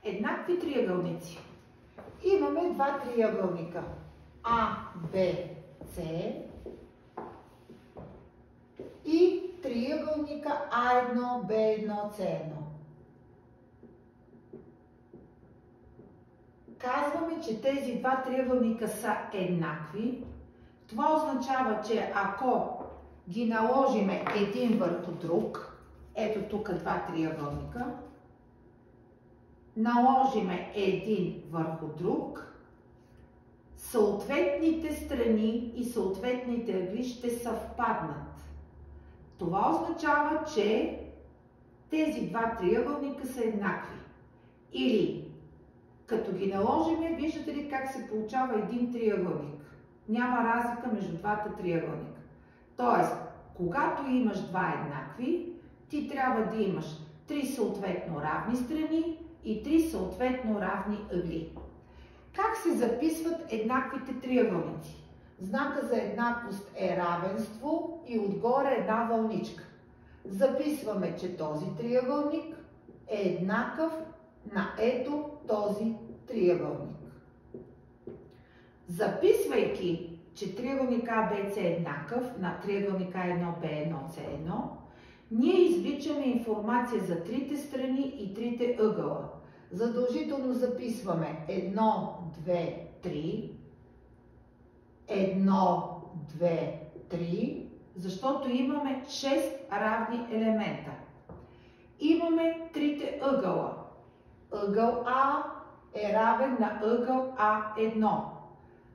Еднакви триъгълници. Имаме два триъгълника А, Б, С и триъгълника А1, Б1, С1. Казваме, че тези два триъгълника са еднакви. Това означава, че ако ги наложиме един върху друг, ето тук два триъгълника, наложиме един върху друг, съответните страни и съответните ъгли ще съвпаднат. Това означава, че тези два триъгълника са еднакви. Или, като ги наложиме, виждате ли как се получава един триъгълник? Няма разлика между двата триъгълника. Тоест, когато имаш два еднакви, ти трябва да имаш три съответно равни страни и три съответно равни ъгли. Как се записват еднаквите триъгълници? Знака за еднаквост е равенство и отгоре една вълничка. Записваме, че този триъгълник е еднакъв на ето този триъгълник. Записвайки, че триъгълник АБЦ е еднакъв на триъгълник А1, Б1, С1, ние извличаме информация за трите страни и трите ъгъла. Задължително записваме 1, 2, 3, 1, 2, 3, защото имаме 6 равни елемента. Имаме трите ъгъла. Ъгъл А е равен на ъгъл А1.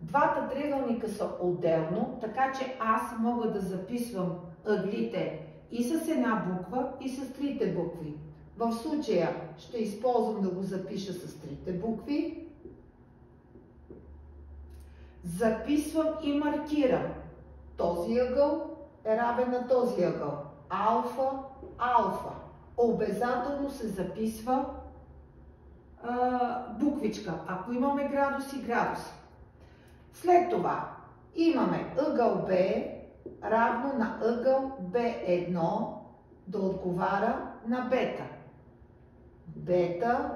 Двата триъгълника са отделно, така че аз мога да записвам ъглите и с една буква, и с трите букви. В случая ще използвам да го запиша с трите букви. Записвам и маркирам. Този ъгъл е равен на този ъгъл. Алфа, алфа. Обязателно се записва буквичка. Ако имаме градуси, градус. След това имаме ъгъл Б равно на ъгъл Б1 да отговаря на бета. Бета,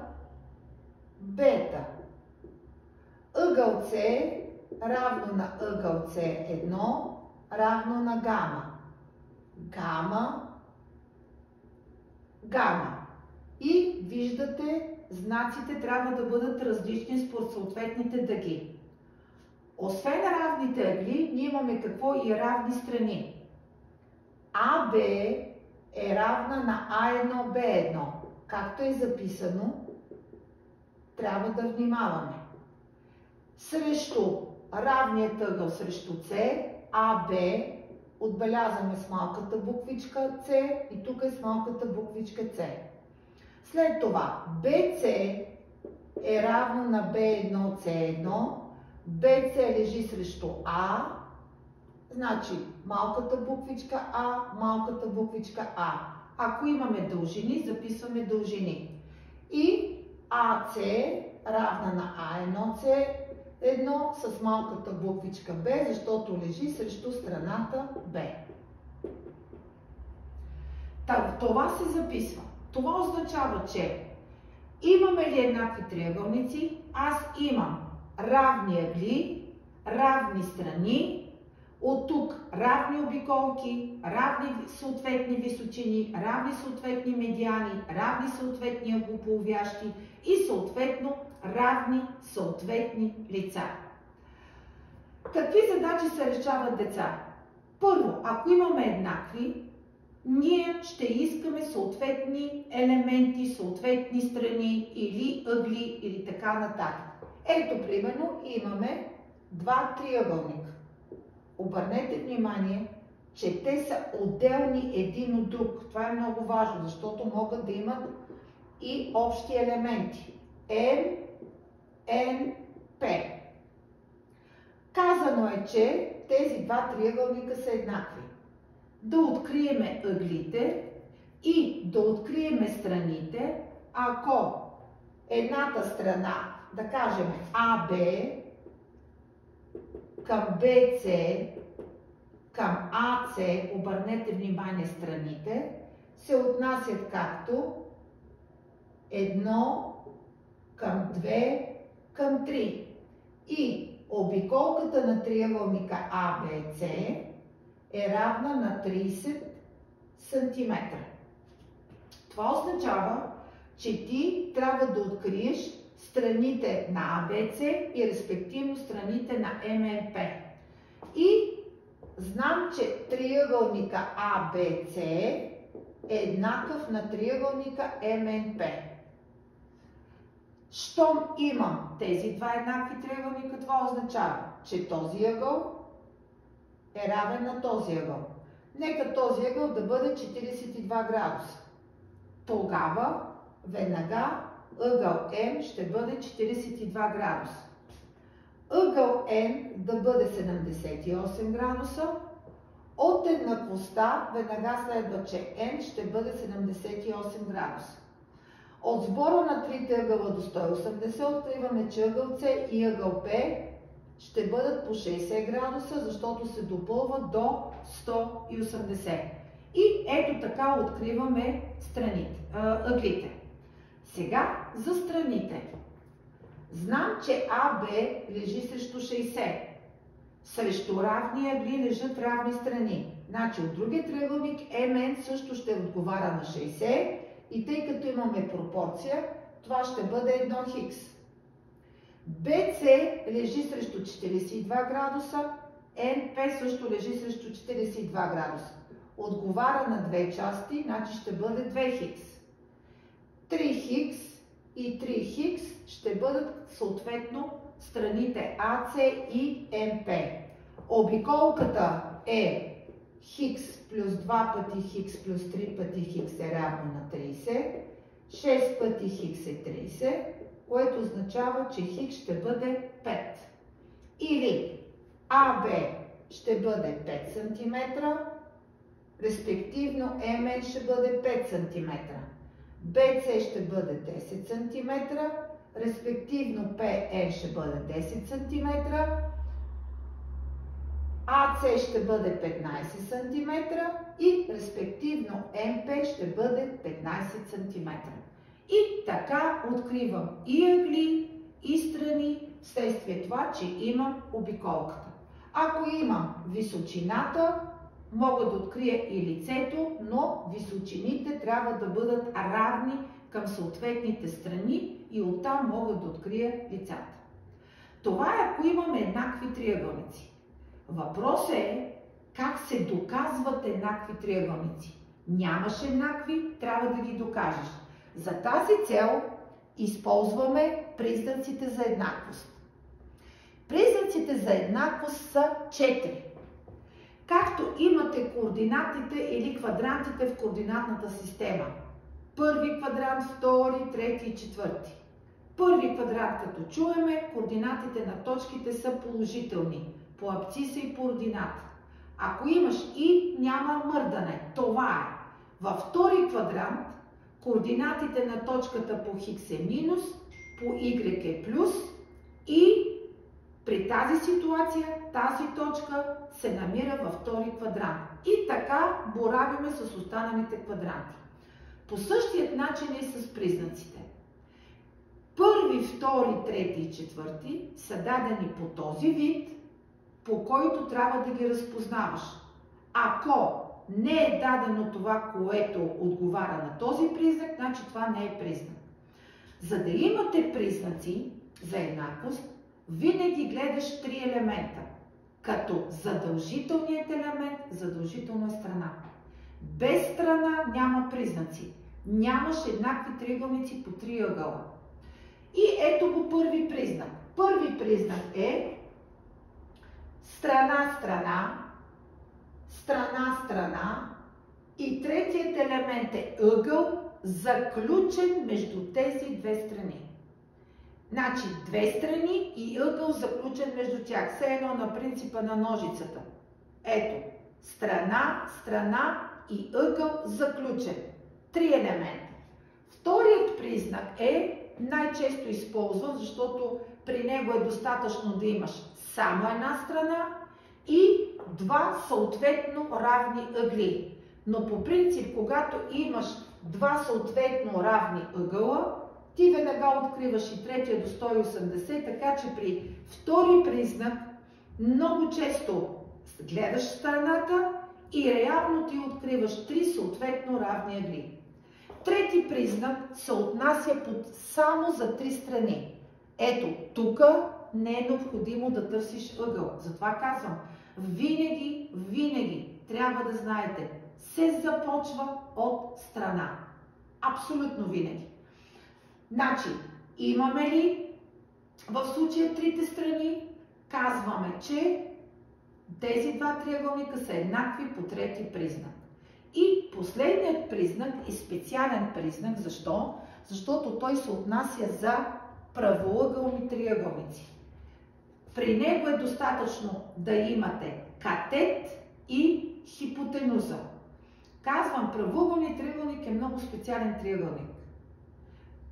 бета. Ъгъл С равно на ъгъл С1 равно на гама. Гама, гама. И виждате, знаците трябва да бъдат различни според съответните дъги. Освен равните ъгли, ние имаме какво и равни страни. АБ е равна на А1, Б1. Както е записано, трябва да внимаваме. Срещу равният ъгъл срещу С, АБ, отбелязваме с малката буквичка С и тук е с малката буквичка С. След това БЦ е равно на Б1, С1. БЦ лежи срещу А, значи малката буквичка А, малката буквичка А. Ако имаме дължини, записваме дължини. И АЦ равна на А1, С1 с малката буквичка Б, защото лежи срещу страната Б. Това се записва. Това означава, че имаме ли еднакви триъгълници, аз имам равни ъгли, равни страни, от тук равни обиколки, равни съответни височини, равни съответни медиани, равни съответни ъглополовящи и съответно равни съответни лица. Какви задачи се решават деца? Първо, ако имаме еднакви, ние ще искаме съответни елементи, съответни страни или ъгли или така нататък. Ето, примерно, имаме два триъгълника. Обърнете внимание, че те са отделни един от друг. Това е много важно, защото могат да имат и общи елементи. М, Н, П. Казано е, че тези два триъгълника са еднакви. Да откриеме ъглите и да откриеме страните, ако едната страна, да кажем АБ, към БЦ, към АЦ, обърнете внимание страните, се отнасят както 1, към 2 към 3. И обиколката на триъгълника ABC е равна на 30 см. Това означава, че ти трябва да откриеш страните на ABC и респективно страните на МНП. И знам, че триъгълника ABC е еднакъв на триъгълника МНП. Щом имам тези два еднакви триъгълника, това означава, че този ъгъл е равен на този ъгъл. Нека този ъгъл да бъде 42 градуса. Тогава веднага ъгъл М ще бъде 42 градуса. Ъгъл М да бъде 78 градуса. От еднаквостта веднага следва, че М ще бъде 78 градуса. От сбора на трите ъгъла до 180 откриваме, че ъгъл С и ъгъл П ще бъдат по 60 градуса, защото се допълват до 180. И ето така откриваме ъглите. Сега за страните. Знам, че АБ лежи срещу 60. Срещу равни ъгли лежат равни страни. Значи от другия триъгълник МН също ще отговаря на 60 и тъй като имаме пропорция, това ще бъде 1 хикс. БЦ лежи срещу 42 градуса, НП също лежи срещу 42 градуса. Отговаря на две части, значи ще бъде 2 хикс. 3 хикс и 3 хикс ще бъдат съответно страните АЦ и МП. Обиколката е хикс плюс 2 пъти хикс плюс 3 пъти хикс е равно на 30. 6 пъти хикс е 30, което означава, че хикс ще бъде 5. Или АБ ще бъде 5 см, респективно МН ще бъде 5 см. БЦ ще бъде 10 см, респективно ПН ще бъде 10 см, АЦ ще бъде 15 см и респективно МП ще бъде 15 см. И така откривам и ъгли, и страни, вследствие това, че имам обиколката. Ако имам височината, мога да открия и лицето, но височините трябва да бъдат равни към съответните страни и оттам мога да открия лицата. Това е ако имаме еднакви триъгълници. Въпросът е как се доказват еднакви триъгълници. Нямаш еднакви, трябва да ги докажеш. За тази цел използваме признаците за еднаквост. Признаците за еднаквост са 4. Както имате координатите или квадрантите в координатната система. Първи квадрант, втори, трети и четвърти. Първи квадрант, като чуеме, координатите на точките са положителни. По абсциса и по ордината. Ако имаш и, няма мърдане. Това е. Във втори квадрант координатите на точката по хикс е минус, по y е плюс и при тази ситуация тази точка се намира във втори квадрант. И така боравиме с останалите квадранти. По същият начин и с признаците. Първи, втори, трети и четвърти са дадени по този вид, по който трябва да ги разпознаваш. Ако не е дадено това, което отговаря на този признак, значи това не е признак. За да имате признаци за еднаквост, винаги гледаш три елемента, като задължителният елемент задължително е страна. Без страна няма признаци. Нямаш еднакви триъгълници по три ъгъла. И ето го първи признак. Първи признак е страна-страна, страна-страна и третият елемент е ъгъл, заключен между тези две страни. Значи две страни и ъгъл заключен между тях. Все едно на принципа на ножицата. Ето, страна, страна и ъгъл заключен. Три елемента. Вторият признак е най-често използван, защото при него е достатъчно да имаш само една страна и два съответно равни ъгли. Но по принцип, когато имаш два съответно равни ъгъла, ти веднага откриваш и третия до 180, така че при втори признак много често гледаш страната и реално ти откриваш 3 съответно равни ъгли. Трети признак се отнася само за 3 страни. Ето, тук не е необходимо да търсиш ъгъл. Затова казвам, винаги трябва да знаете, се започва от страна. Абсолютно винаги. Значи, имаме ли в случая трите страни? Казваме, че тези два триъгълника са еднакви по трети признак. И последният признак е специален признак. Защо? Защото той се отнася за правоъгълни триъгълници. При него е достатъчно да имате катет и хипотенуза. Казвам, правоъгълният триъгълник е много специален триъгълник.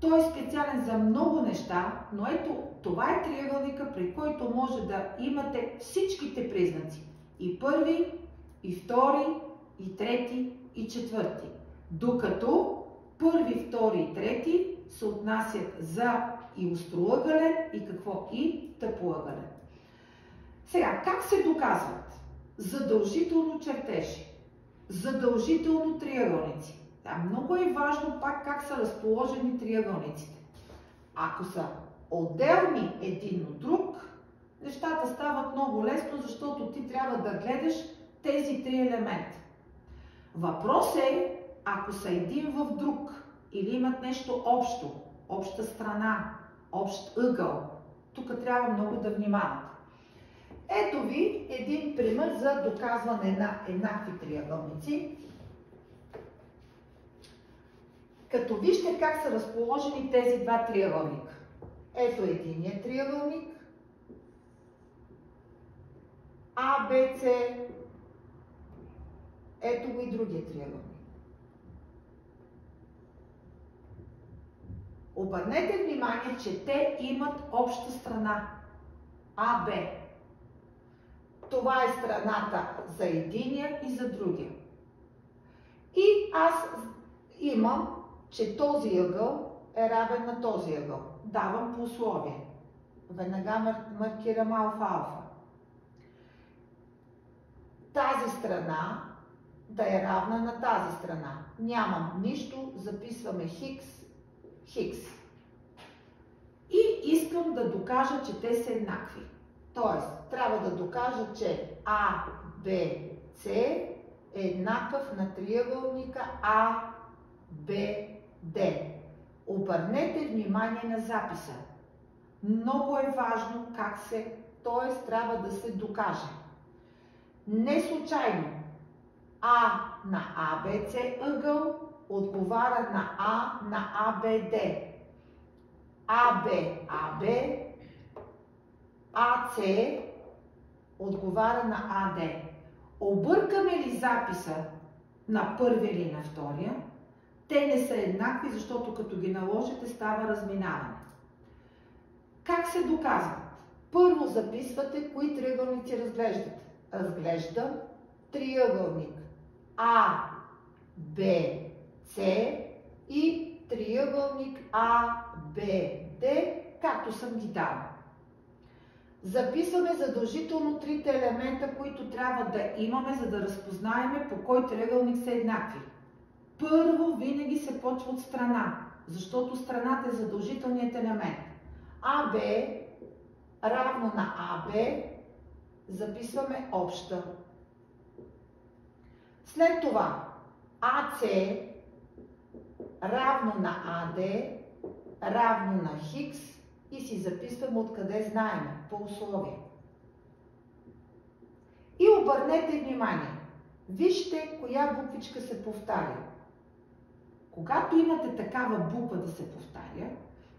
Той е специален за много неща, но ето това е триъгълника, при който може да имате всичките признаци. И първи, и втори, и трети, и четвърти. Докато първи, втори и трети се отнасят за и остроъгълен, и какво? И тъпоъгълен. Сега, как се доказват? Задължително чертежи, задължително триъгълници. Да, много е важно пак как са разположени триъгълниците. Ако са отделни един от друг, нещата стават много лесно, защото ти трябва да гледаш тези три елемента. Въпрос е, ако са един в друг или имат нещо общо, обща страна, общ ъгъл, тук трябва много да внимавате. Ето ви един пример за доказване на еднакви триъгълници. Като вижте как са разположени тези два триъгълника. Ето единият триъгълник, А, Б, С. Ето го и другия триъгълник. Обърнете внимание, че те имат обща страна АБ. Това е страната за единия и за другия. И аз имам, че този ъгъл е равен на този ъгъл. Давам по условие. Веднага маркирам алфа-алфа. Тази страна да е равна на тази страна. Нямам нищо, записваме хикс, хикс. И искам да докажа, че те са еднакви. Тоест, трябва да докажа, че А, Б, С е еднакъв на триъгълника А, Б, Д. Обърнете внимание на записа. Много е важно как се, т.е. трябва да се докаже. Не случайно А на АБЦ ъгъл отговаря на А на АБД. АБ, АБ, АЦ отговаря на АД. Объркаме ли записа на първия или на втория, те не са еднакви, защото като ги наложите става разминаване. Как се доказват? Първо записвате кои триъгълници разглеждате. Разглеждам триъгълник А, Б, С и триъгълник А, Б, Д, както съм ги дала. Записваме задължително трите елемента, които трябва да имаме, за да разпознаем по кой триъгълник са еднакви. Първо винаги се почва от страна, защото страната е задължителният елемент. АБ равно на АБ, записваме обща. След това АЦ равно на АД равно на хикс и си записваме откъде знаем, по условие. И обърнете внимание, вижте коя буквичка се повтаря. Когато имате такава буква да се повтаря,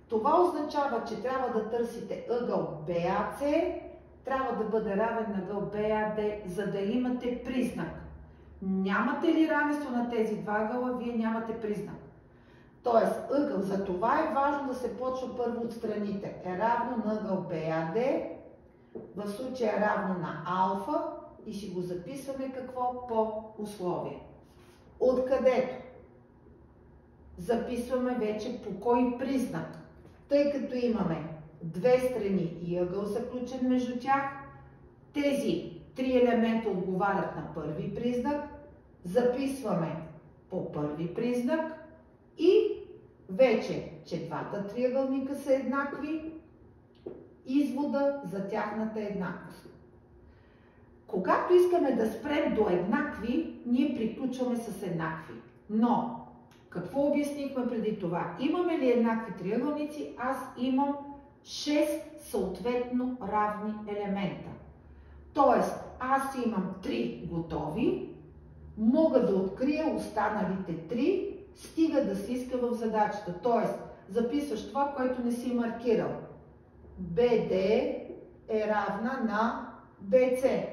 това означава, че трябва да търсите ъгъл БАЦ, трябва да бъде равен на ъгъл БАД, за да имате признак. Нямате ли равенство на тези два ъгъла, вие нямате признак. Тоест ъгъл, за това е важно да се почва първо от страните. Е равно на ъгъл БАД, в случая е равно на алфа и ще го записваме какво по условие. Откъдето записваме вече по кой признак. Тъй като имаме две страни и ъгъл заключен между тях, тези три елемента отговарят на първи признак, записваме по първи признак и вече, че двата триъгълника са еднакви, извода за тяхната еднаквост. Когато искаме да спрем до еднакви, ние приключваме с еднакви. Но, какво обяснихме преди това? Имаме ли еднакви триъгълници? Аз имам 6 съответно равни елемента. Тоест, аз имам 3 готови, мога да открия останалите 3, стига да се иска в задачата. Тоест, записваш това, което не си маркирал. BD е равна на BC.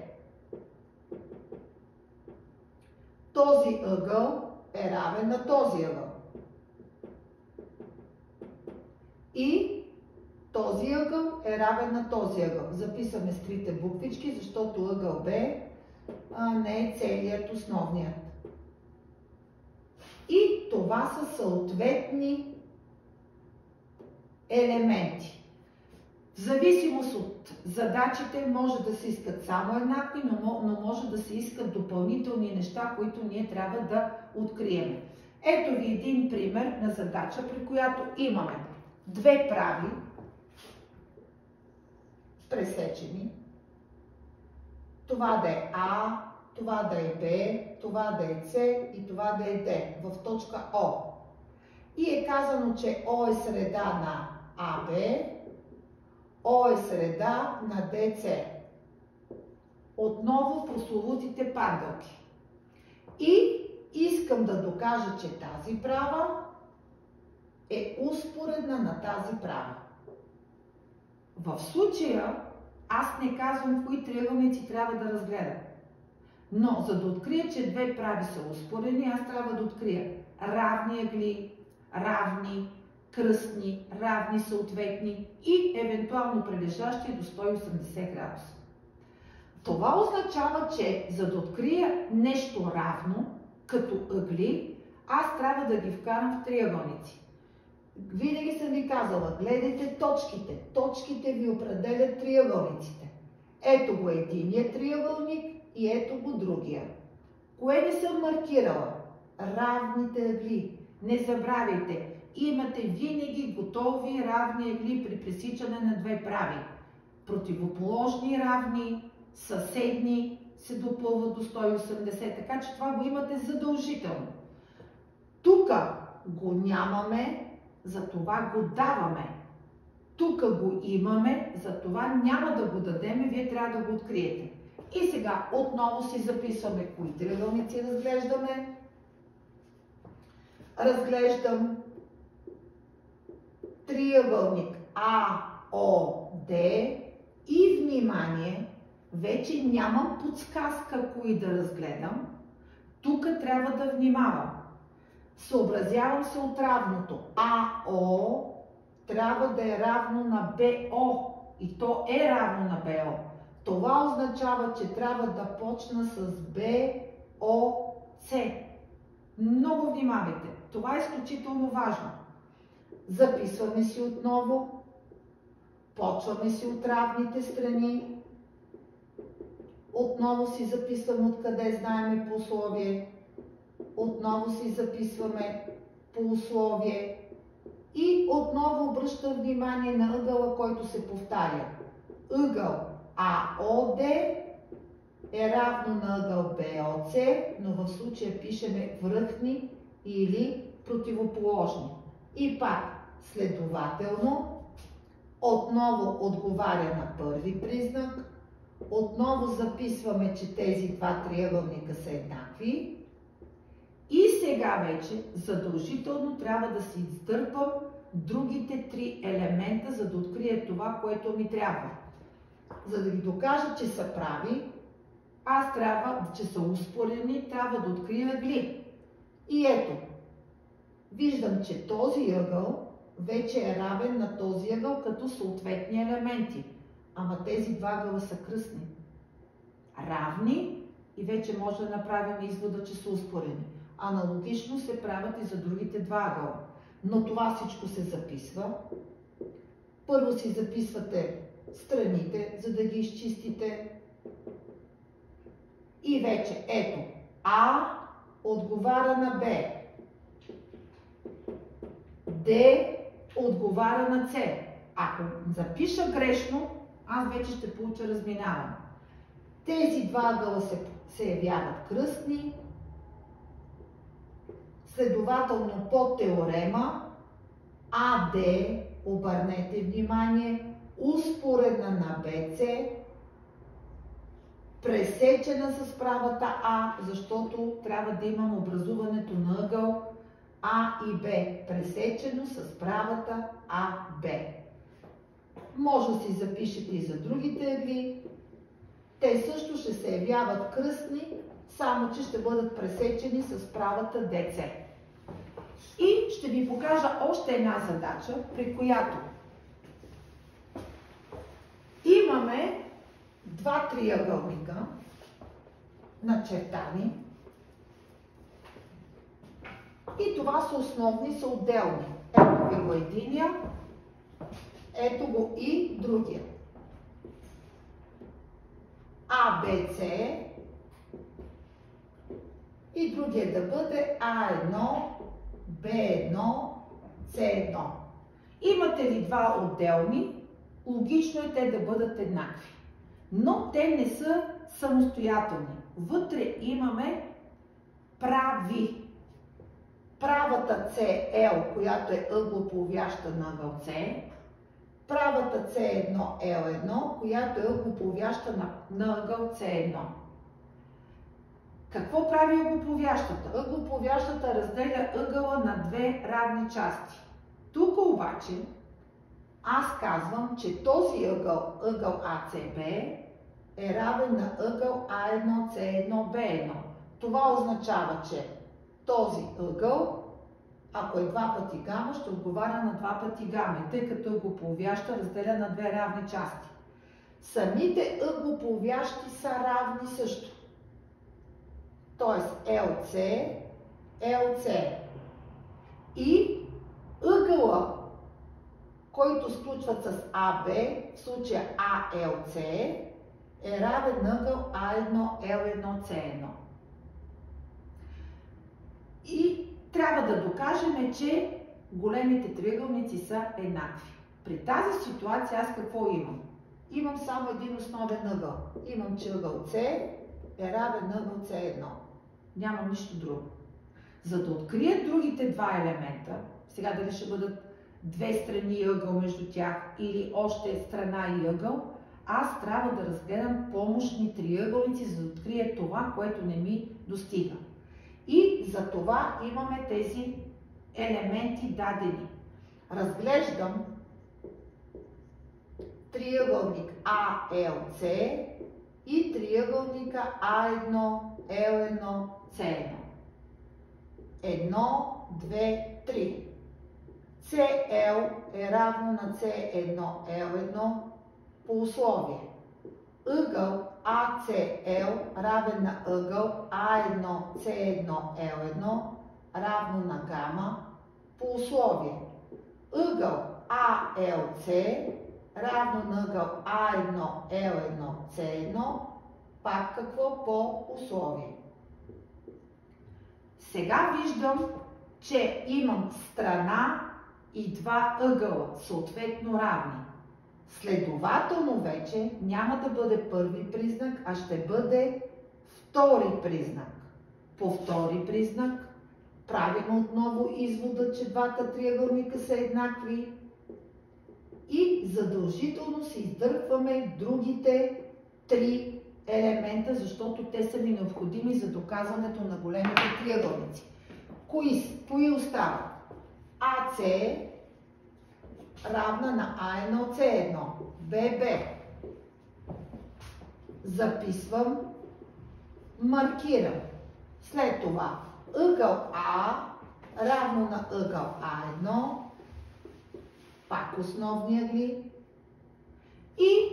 Този ъгъл е равен на този ъгъл. И този ъгъл е равен на този ъгъл. Записваме с трите буквички, защото ъгъл Б не е целият основният. И това са съответни елементи. В зависимост от задачите може да се искат само еднакви, но може да се искат допълнителни неща, които ние трябва да открием. Ето ви един пример на задача, при която имаме две прави, пресечени. Това да е А, това да е Б, това да е С и това да е Д в точка О. И е казано, че О е среда на АБ, О е среда на ДЦ. Отново прословутите панделки. И искам да докажа, че тази права е успоредна на тази права. В случая аз не казвам кои триъгълници трябва да разгледам. Но за да открия, че две прави са успоредни, аз трябва да открия равни ъгли, равни, кръстни, равни съответни и евентуално прилежащи до 180 градуса. Това означава, че за да открия нещо равно, като ъгли, аз трябва да ги вкарам в триъгълници. Винаги съм ви казала, гледайте точките. Точките ви определят триъгълниците. Ето го единия триъгълник и ето го другия. Кое не съм маркирала? Равните ъгли. Не забравяйте, имате винаги готови равни ъгли при пресичане на две прави. Противоположни равни, съседни се допълват до 180, така че това го имате задължително. Тук го нямаме, затова го даваме. Тук го имаме, затова няма да го дадем, вие трябва да го откриете. И сега отново си записваме кои триъгълници разглеждаме. Разглеждам триъгълник АОД и внимание, вече нямам подсказка кои да разгледам. Тук трябва да внимавам. Съобразявам се от равното. АО трябва да е равно на БО и то е равно на БО. Това означава, че трябва да почна с БОЦ. Много внимавайте. Това е изключително важно. Записваме си отново. Почваме си от равните страни. Отново си записвам откъде знаем по условие. Отново си записваме по условие. И отново обръщам внимание на ъгъла, който се повтаря. Ъгъл АОД е равно на ъгъл БОЦ, но в случая пишеме връхни или противоположни. И пак, следователно, отново отговаря на първи признак, отново записваме, че тези два триъгълника са еднакви и сега вече задължително трябва да си издърпам другите три елемента, за да открия това, което ми трябва. За да ви докажа, че са прави, аз трябва, че са успоредни, трябва да открия ъгли. И ето, виждам, че този ъгъл вече е равен на този ъгъл като съответни елементи. Ама тези два ъгъла са кръстни. Равни и вече може да направим извода, че са успоредни. Аналогично се правят и за другите два ъгъла. Но това всичко се записва. Първо си записвате страните, за да ги изчистите. И вече ето, А отговаря на Б. Д отговаря на С. Ако запиша грешно, аз вече ще получа разминаване. Тези два ъгъла се явяват кръстни. Следователно по теорема АД, обърнете внимание, успоредна на БЦ, пресечена с правата А, защото трябва да имам образуването на ъгъл А и Б, пресечено с правата АБ. Може да си запишете и за другите ъгли. Те също ще се явяват кръстни, само че ще бъдат пресечени с правата ДЦ. И ще ви покажа още една задача, при която имаме два триъгълника начертани и това са основни, са отделни. Ето ви го единия, ето го и другия. А, Б, С и другия да бъде А1, Б1, С1. Имате ли два отделни, логично е те да бъдат еднакви. Но те не са самостоятелни. Вътре имаме прави. Правата CL, която е ъглополовяща на ъгъл С, правата C1L1, която е ъглополовяща на ъгъл C1. Какво прави ъглополовящата? Ъглополовящата разделя ъгъла на две равни части. Тук обаче аз казвам, че този ъгъл АЦБ е равен на ъгъл А1, С1, Б1. Това означава, че този ъгъл, ако е два пъти гама, ще отговаря на два пъти гама, тъй като ъглополовяща разделя на две равни части. Самите ъглополовящи са равни също. Т.е. LC. И ъгъла, който сключват с АБ, в случая ALC, е равен на ъгъл А1, L1, C1. И трябва да докажем, че големите триъгълници са еднакви. При тази ситуация аз какво имам? Имам само един основен ъгъл. Имам, че ъгъл С е равен на ъгъл С1. Нямам нищо друго. За да открия другите два елемента, сега дали ще бъдат две страни и ъгъл между тях или още страна и ъгъл, аз трябва да разгледам помощни триъгълници, за да открия това, което не ми достига. И за това имаме тези елементи дадени. Разглеждам триъгълник ALC и триъгълника A1, L1, C1. 1, 2, 3. CL е равно на C1, L1 по условие. Ъгъл ACL равен на ъгъл A1, C1, L1 равно на гама по условие. Ъгъл ALC равно на ъгъл A1, L1, C1 пак какво по условие. Сега виждам, че имам страна и два ъгъла, съответно равни. Следователно вече няма да бъде първи признак, а ще бъде втори признак. По втори признак правим отново извода, че двата триъгълника са еднакви и задължително си издърпваме другите три елемента, защото те са ми необходими за доказването на големите триъгълници. Кои остават? АЦ равна на А1, С1. ББ. Записвам, маркирам. След това ъгъл А равно на ъгъл А1, пак основни ъгли, и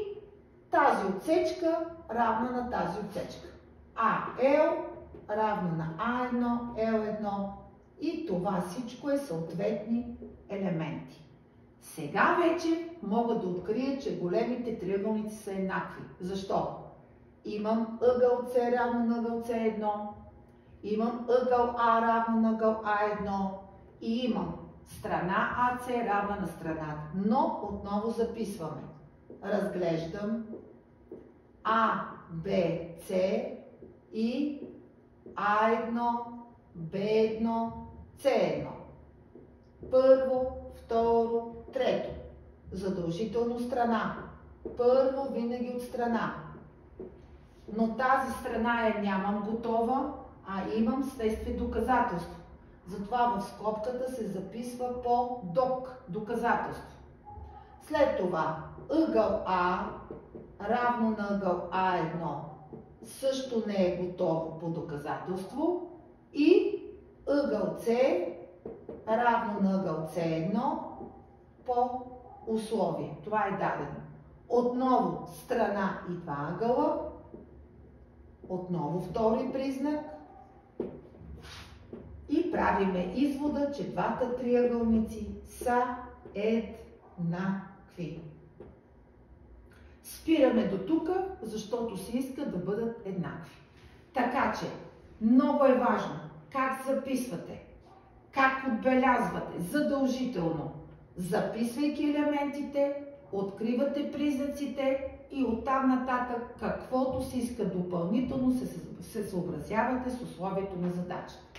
тази отсечка равна на тази отсечка. АЛ равно на А1, L1 и това всичко е съответни елементи. Сега вече мога да открия, че големите триъгълници са еднакви. Защо? Имам ъгъл С равно на ъгъл С1, имам ъгъл А равно на ъгъл А1 и имам страна АС равна на страната. Но отново записваме. Разглеждам А, Б, С и А1, Б1, С1. Първо, второ, трето. Задължително страна. Първо винаги от страна. Но тази страна я нямам готова, а имам следствие доказателство. Затова в скобката се записва по ДОК, доказателство. След това ъгъл А равно на ъгъл А1 също не е готово по доказателство и ъгъл С равно на ъгъл С1 по условие. Това е дадено. Отново страна и два ъгъла, отново втори признак и правиме извода, че двата триъгълници са еднакви. Спираме до тук, защото се иска да бъдат еднакви. Така че, много е важно как записвате, как отбелязвате задължително, записвайки елементите, откривате признаците и оттам нататък каквото се иска допълнително се съобразявате с условието на задачата.